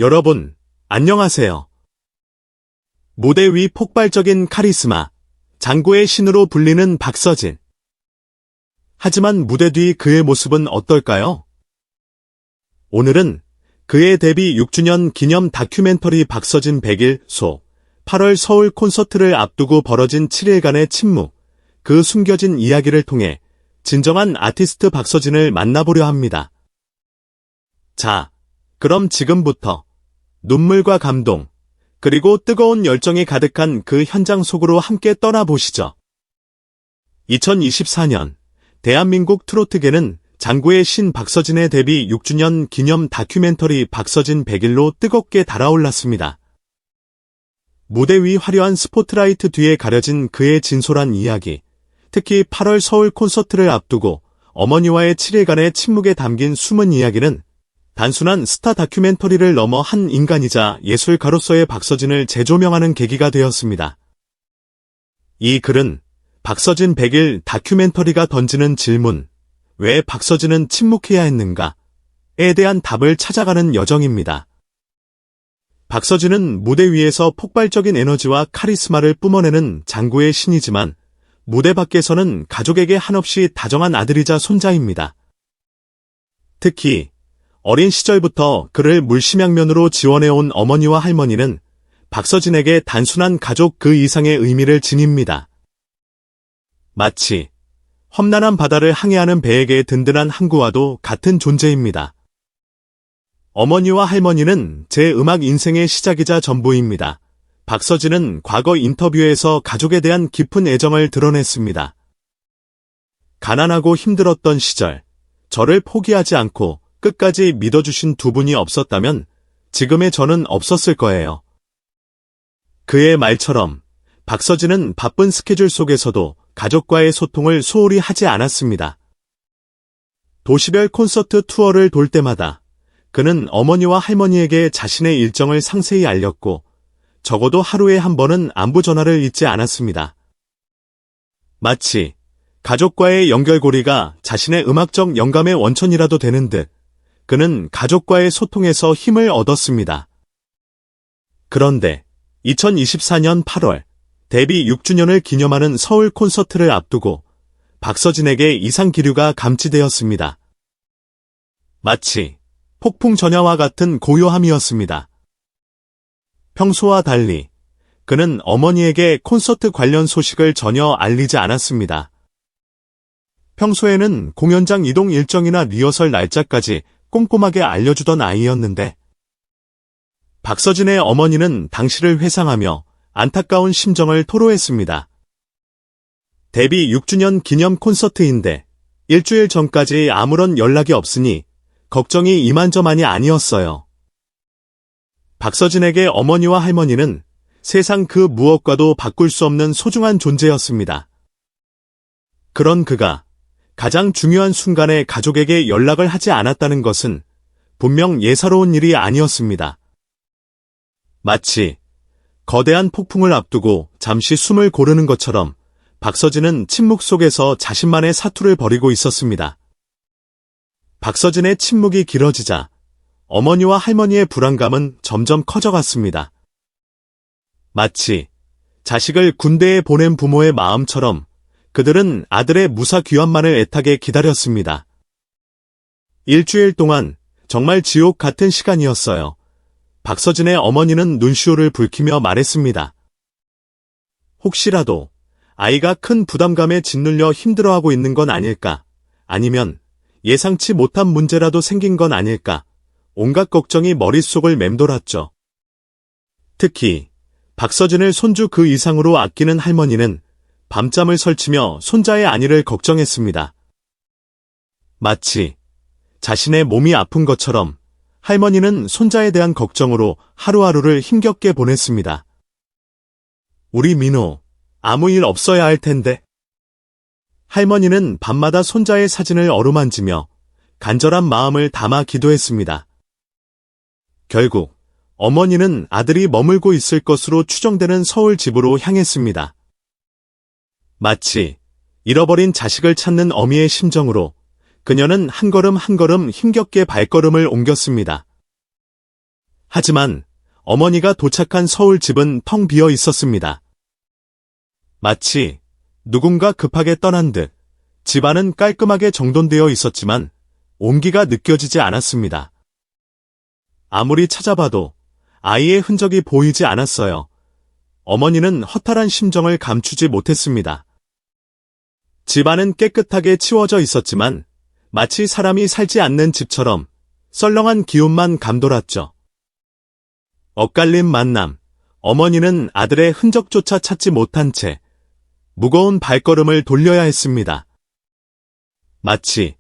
여러분, 안녕하세요. 무대 위 폭발적인 카리스마, 장구의 신으로 불리는 박서진. 하지만 무대 뒤 그의 모습은 어떨까요? 오늘은 그의 데뷔 6주년 기념 다큐멘터리 박서진 100일 8월 서울 콘서트를 앞두고 벌어진 7일간의 침묵, 그 숨겨진 이야기를 통해 진정한 아티스트 박서진을 만나보려 합니다. 자, 그럼 지금부터 눈물과 감동, 그리고 뜨거운 열정이 가득한 그 현장 속으로 함께 떠나보시죠. 2024년 대한민국 트로트계는 장구의 신 박서진의 데뷔 6주년 기념 다큐멘터리 박서진 100일로 뜨겁게 달아올랐습니다. 무대 위 화려한 스포트라이트 뒤에 가려진 그의 진솔한 이야기, 특히 8월 서울 콘서트를 앞두고 어머니와의 7일간의 침묵에 담긴 숨은 이야기는 단순한 스타 다큐멘터리를 넘어 한 인간이자 예술가로서의 박서진을 재조명하는 계기가 되었습니다. 이 글은 박서진 100일 다큐멘터리가 던지는 질문, 왜 박서진은 침묵해야 했는가에 대한 답을 찾아가는 여정입니다. 박서진은 무대 위에서 폭발적인 에너지와 카리스마를 뿜어내는 장구의 신이지만 무대 밖에서는 가족에게 한없이 다정한 아들이자 손자입니다. 특히 어린 시절부터 그를 물심양면으로 지원해온 어머니와 할머니는 박서진에게 단순한 가족 그 이상의 의미를 지닙니다. 마치 험난한 바다를 항해하는 배에게 든든한 항구와도 같은 존재입니다. 어머니와 할머니는 제 음악 인생의 시작이자 전부입니다. 박서진은 과거 인터뷰에서 가족에 대한 깊은 애정을 드러냈습니다. 가난하고 힘들었던 시절, 저를 포기하지 않고 끝까지 믿어주신 두 분이 없었다면 지금의 저는 없었을 거예요. 그의 말처럼 박서진은 바쁜 스케줄 속에서도 가족과의 소통을 소홀히 하지 않았습니다. 도시별 콘서트 투어를 돌 때마다 그는 어머니와 할머니에게 자신의 일정을 상세히 알렸고 적어도 하루에 한 번은 안부 전화를 잊지 않았습니다. 마치 가족과의 연결고리가 자신의 음악적 영감의 원천이라도 되는 듯 그는 가족과의 소통에서 힘을 얻었습니다. 그런데 2024년 8월 데뷔 6주년을 기념하는 서울 콘서트를 앞두고 박서진에게 이상 기류가 감지되었습니다. 마치 폭풍 전야와 같은 고요함이었습니다. 평소와 달리 그는 어머니에게 콘서트 관련 소식을 전혀 알리지 않았습니다. 평소에는 공연장 이동 일정이나 리허설 날짜까지 꼼꼼하게 알려주던 아이였는데 박서진의 어머니는 당시를 회상하며 안타까운 심정을 토로했습니다. 데뷔 6주년 기념 콘서트인데 일주일 전까지 아무런 연락이 없으니 걱정이 이만저만이 아니었어요. 박서진에게 어머니와 할머니는 세상 그 무엇과도 바꿀 수 없는 소중한 존재였습니다. 그런 그가 가장 중요한 순간에 가족에게 연락을 하지 않았다는 것은 분명 예사로운 일이 아니었습니다. 마치 거대한 폭풍을 앞두고 잠시 숨을 고르는 것처럼 박서진은 침묵 속에서 자신만의 사투를 벌이고 있었습니다. 박서진의 침묵이 길어지자 어머니와 할머니의 불안감은 점점 커져갔습니다. 마치 자식을 군대에 보낸 부모의 마음처럼 그들은 아들의 무사 귀환만을 애타게 기다렸습니다. 일주일 동안 정말 지옥 같은 시간이었어요. 박서진의 어머니는 눈시울을 붉히며 말했습니다. 혹시라도 아이가 큰 부담감에 짓눌려 힘들어하고 있는 건 아닐까? 아니면 예상치 못한 문제라도 생긴 건 아닐까? 온갖 걱정이 머릿속을 맴돌았죠. 특히 박서진을 손주 그 이상으로 아끼는 할머니는 밤잠을 설치며 손자의 안위를 걱정했습니다. 마치 자신의 몸이 아픈 것처럼 할머니는 손자에 대한 걱정으로 하루하루를 힘겹게 보냈습니다. 우리 민호, 아무 일 없어야 할 텐데. 할머니는 밤마다 손자의 사진을 어루만지며 간절한 마음을 담아 기도했습니다. 결국 어머니는 아들이 머물고 있을 것으로 추정되는 서울 집으로 향했습니다. 마치 잃어버린 자식을 찾는 어미의 심정으로 그녀는 한 걸음 한 걸음 힘겹게 발걸음을 옮겼습니다. 하지만 어머니가 도착한 서울 집은 텅 비어 있었습니다. 마치 누군가 급하게 떠난 듯 집안은 깔끔하게 정돈되어 있었지만 온기가 느껴지지 않았습니다. 아무리 찾아봐도 아이의 흔적이 보이지 않았어요. 어머니는 허탈한 심정을 감추지 못했습니다. 집안은 깨끗하게 치워져 있었지만 마치 사람이 살지 않는 집처럼 썰렁한 기운만 감돌았죠. 엇갈린 만남, 어머니는 아들의 흔적조차 찾지 못한 채 무거운 발걸음을 돌려야 했습니다. 마치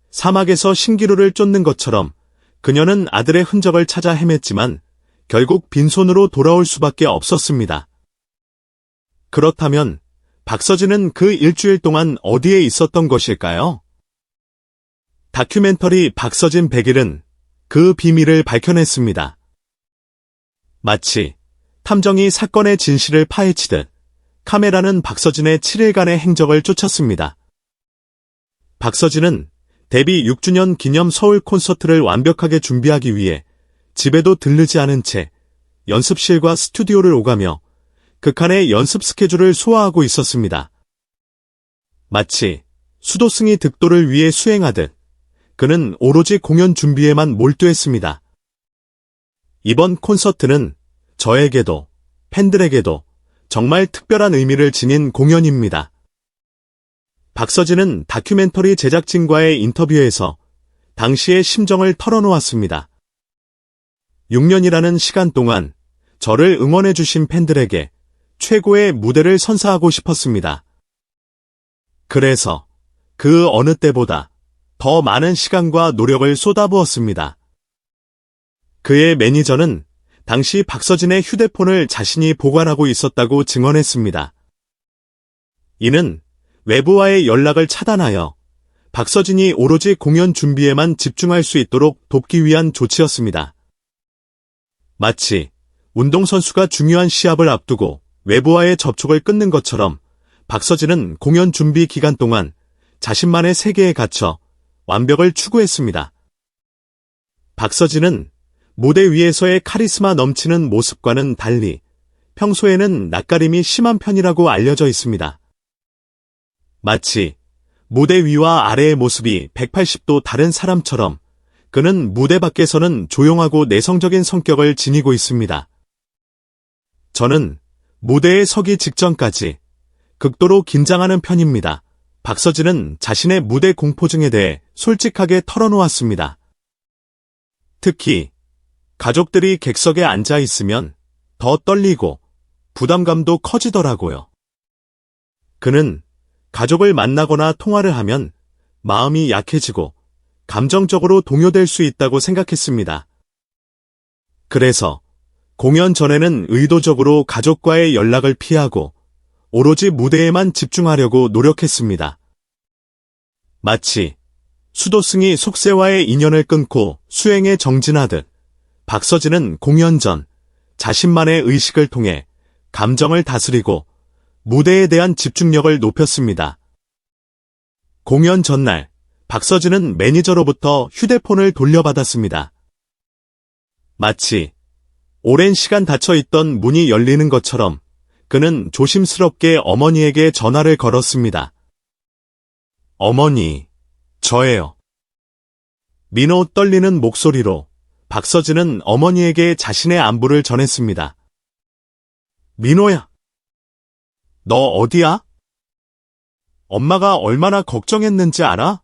사막에서 신기루를 쫓는 것처럼 그녀는 아들의 흔적을 찾아 헤맸지만 결국 빈손으로 돌아올 수밖에 없었습니다. 그렇다면 박서진은 그 일주일 동안 어디에 있었던 것일까요? 다큐멘터리 박서진 100일은 그 비밀을 밝혀냈습니다. 마치 탐정이 사건의 진실을 파헤치듯 카메라는 박서진의 7일간의 행적을 쫓았습니다. 박서진은 데뷔 6주년 기념 서울 콘서트를 완벽하게 준비하기 위해 집에도 들르지 않은 채 연습실과 스튜디오를 오가며 극한의 연습 스케줄을 소화하고 있었습니다. 마치 수도승이 득도를 위해 수행하듯 그는 오로지 공연 준비에만 몰두했습니다. 이번 콘서트는 저에게도 팬들에게도 정말 특별한 의미를 지닌 공연입니다. 박서진은 다큐멘터리 제작진과의 인터뷰에서 당시의 심정을 털어놓았습니다. 6년이라는 시간 동안 저를 응원해주신 팬들에게 최고의 무대를 선사하고 싶었습니다. 그래서 그 어느 때보다 더 많은 시간과 노력을 쏟아부었습니다. 그의 매니저는 당시 박서진의 휴대폰을 자신이 보관하고 있었다고 증언했습니다. 이는 외부와의 연락을 차단하여 박서진이 오로지 공연 준비에만 집중할 수 있도록 돕기 위한 조치였습니다. 마치 운동선수가 중요한 시합을 앞두고 외부와의 접촉을 끊는 것처럼 박서진은 공연 준비 기간 동안 자신만의 세계에 갇혀 완벽을 추구했습니다. 박서진은 무대 위에서의 카리스마 넘치는 모습과는 달리 평소에는 낯가림이 심한 편이라고 알려져 있습니다. 마치 무대 위와 아래의 모습이 180도 다른 사람처럼 그는 무대 밖에서는 조용하고 내성적인 성격을 지니고 있습니다. 저는 무대에 서기 직전까지 극도로 긴장하는 편입니다. 박서진은 자신의 무대 공포증에 대해 솔직하게 털어놓았습니다. 특히 가족들이 객석에 앉아 있으면 더 떨리고 부담감도 커지더라고요. 그는 가족을 만나거나 통화를 하면 마음이 약해지고 감정적으로 동요될 수 있다고 생각했습니다. 그래서 공연 전에는 의도적으로 가족과의 연락을 피하고 오로지 무대에만 집중하려고 노력했습니다. 마치 수도승이 속세와의 인연을 끊고 수행에 정진하듯 박서진은 공연 전 자신만의 의식을 통해 감정을 다스리고 무대에 대한 집중력을 높였습니다. 공연 전날 박서진은 매니저로부터 휴대폰을 돌려받았습니다. 마치 오랜 시간 닫혀있던 문이 열리는 것처럼 그는 조심스럽게 어머니에게 전화를 걸었습니다. 어머니, 저예요. 민호 떨리는 목소리로 박서진은 어머니에게 자신의 안부를 전했습니다. 민호야, 너 어디야? 엄마가 얼마나 걱정했는지 알아?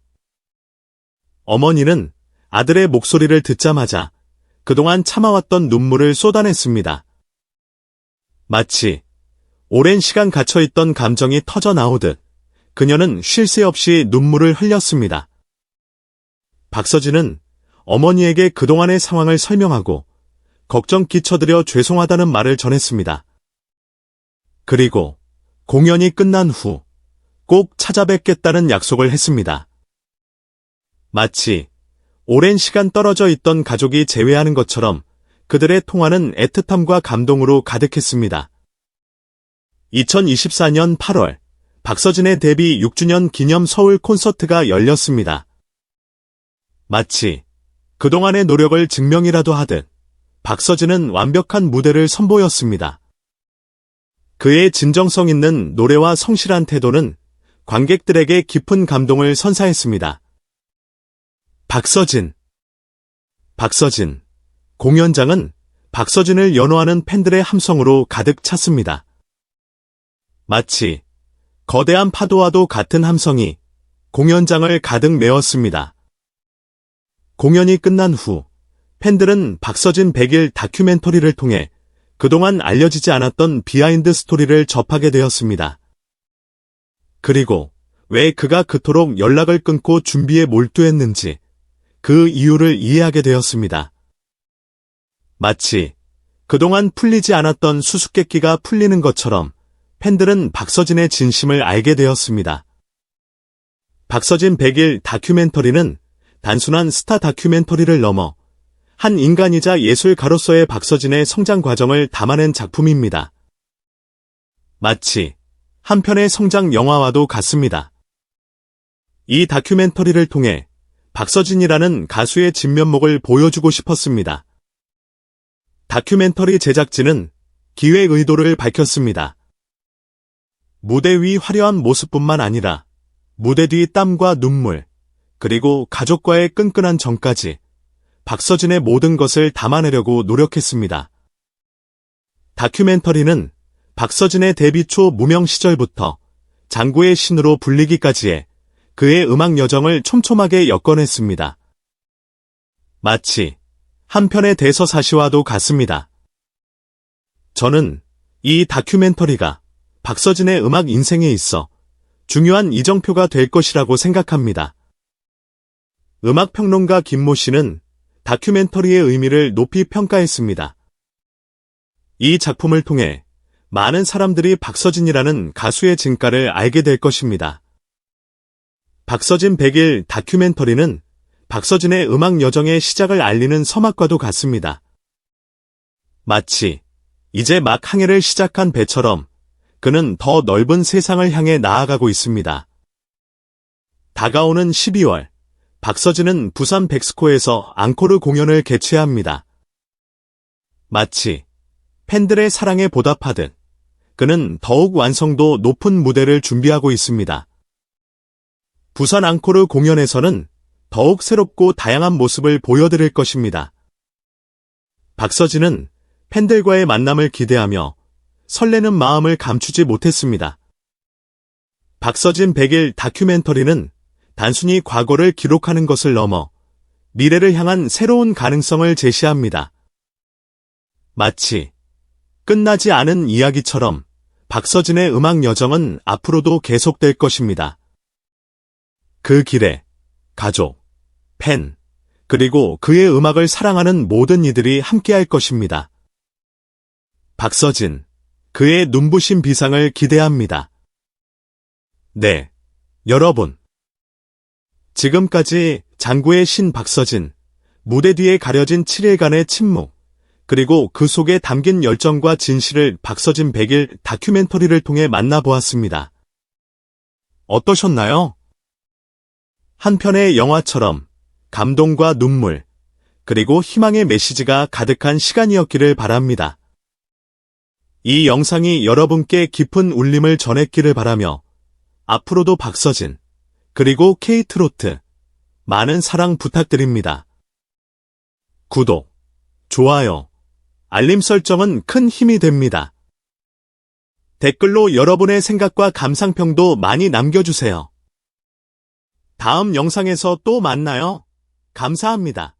어머니는 아들의 목소리를 듣자마자 그동안 참아왔던 눈물을 쏟아냈습니다. 마치 오랜 시간 갇혀있던 감정이 터져나오듯 그녀는 쉴 새 없이 눈물을 흘렸습니다. 박서진은 어머니에게 그동안의 상황을 설명하고 걱정 끼쳐드려 죄송하다는 말을 전했습니다. 그리고 공연이 끝난 후 꼭 찾아뵙겠다는 약속을 했습니다. 마치 오랜 시간 떨어져 있던 가족이 재회하는 것처럼 그들의 통화는 애틋함과 감동으로 가득했습니다. 2024년 8월 박서진의 데뷔 6주년 기념 서울 콘서트가 열렸습니다. 마치 그동안의 노력을 증명이라도 하듯 박서진은 완벽한 무대를 선보였습니다. 그의 진정성 있는 노래와 성실한 태도는 관객들에게 깊은 감동을 선사했습니다. 박서진. 공연장은 박서진을 연호하는 팬들의 함성으로 가득 찼습니다. 마치 거대한 파도와도 같은 함성이 공연장을 가득 메웠습니다. 공연이 끝난 후 팬들은 박서진 100일 다큐멘터리를 통해 그동안 알려지지 않았던 비하인드 스토리를 접하게 되었습니다. 그리고 왜 그가 그토록 연락을 끊고 준비에 몰두했는지 그 이유를 이해하게 되었습니다. 마치 그동안 풀리지 않았던 수수께끼가 풀리는 것처럼 팬들은 박서진의 진심을 알게 되었습니다. 박서진 100일 다큐멘터리는 단순한 스타 다큐멘터리를 넘어 한 인간이자 예술가로서의 박서진의 성장 과정을 담아낸 작품입니다. 마치 한 편의 성장 영화와도 같습니다. 이 다큐멘터리를 통해 박서진이라는 가수의 진면목을 보여주고 싶었습니다. 다큐멘터리 제작진은 기획 의도를 밝혔습니다. 무대 위 화려한 모습뿐만 아니라 무대 뒤 땀과 눈물, 그리고 가족과의 끈끈한 정까지 박서진의 모든 것을 담아내려고 노력했습니다. 다큐멘터리는 박서진의 데뷔 초 무명 시절부터 장구의 신으로 불리기까지의 그의 음악 여정을 촘촘하게 엮어냈습니다. 마치 한 편의 대서사시와도 같습니다. 저는 이 다큐멘터리가 박서진의 음악 인생에 있어 중요한 이정표가 될 것이라고 생각합니다. 음악평론가 김모 씨는 다큐멘터리의 의미를 높이 평가했습니다. 이 작품을 통해 많은 사람들이 박서진이라는 가수의 진가를 알게 될 것입니다. 박서진 100일 다큐멘터리는 박서진의 음악 여정의 시작을 알리는 서막과도 같습니다. 마치 이제 막 항해를 시작한 배처럼 그는 더 넓은 세상을 향해 나아가고 있습니다. 다가오는 12월, 박서진은 부산 백스코에서 앙코르 공연을 개최합니다. 마치 팬들의 사랑에 보답하듯 그는 더욱 완성도 높은 무대를 준비하고 있습니다. 부산 앙코르 공연에서는 더욱 새롭고 다양한 모습을 보여드릴 것입니다. 박서진은 팬들과의 만남을 기대하며 설레는 마음을 감추지 못했습니다. 박서진 100일 다큐멘터리는 단순히 과거를 기록하는 것을 넘어 미래를 향한 새로운 가능성을 제시합니다. 마치 끝나지 않은 이야기처럼 박서진의 음악 여정은 앞으로도 계속될 것입니다. 그 길에 가족, 팬, 그리고 그의 음악을 사랑하는 모든 이들이 함께할 것입니다. 박서진, 그의 눈부신 비상을 기대합니다. 네, 여러분. 지금까지 장구의 신 박서진, 무대 뒤에 가려진 7일간의 침묵, 그리고 그 속에 담긴 열정과 진실을 박서진 100일 다큐멘터리를 통해 만나보았습니다. 어떠셨나요? 한 편의 영화처럼 감동과 눈물, 그리고 희망의 메시지가 가득한 시간이었기를 바랍니다. 이 영상이 여러분께 깊은 울림을 전했기를 바라며 앞으로도 박서진, 그리고 K트로트, 많은 사랑 부탁드립니다. 구독, 좋아요, 알림 설정은 큰 힘이 됩니다. 댓글로 여러분의 생각과 감상평도 많이 남겨주세요. 다음 영상에서 또 만나요. 감사합니다.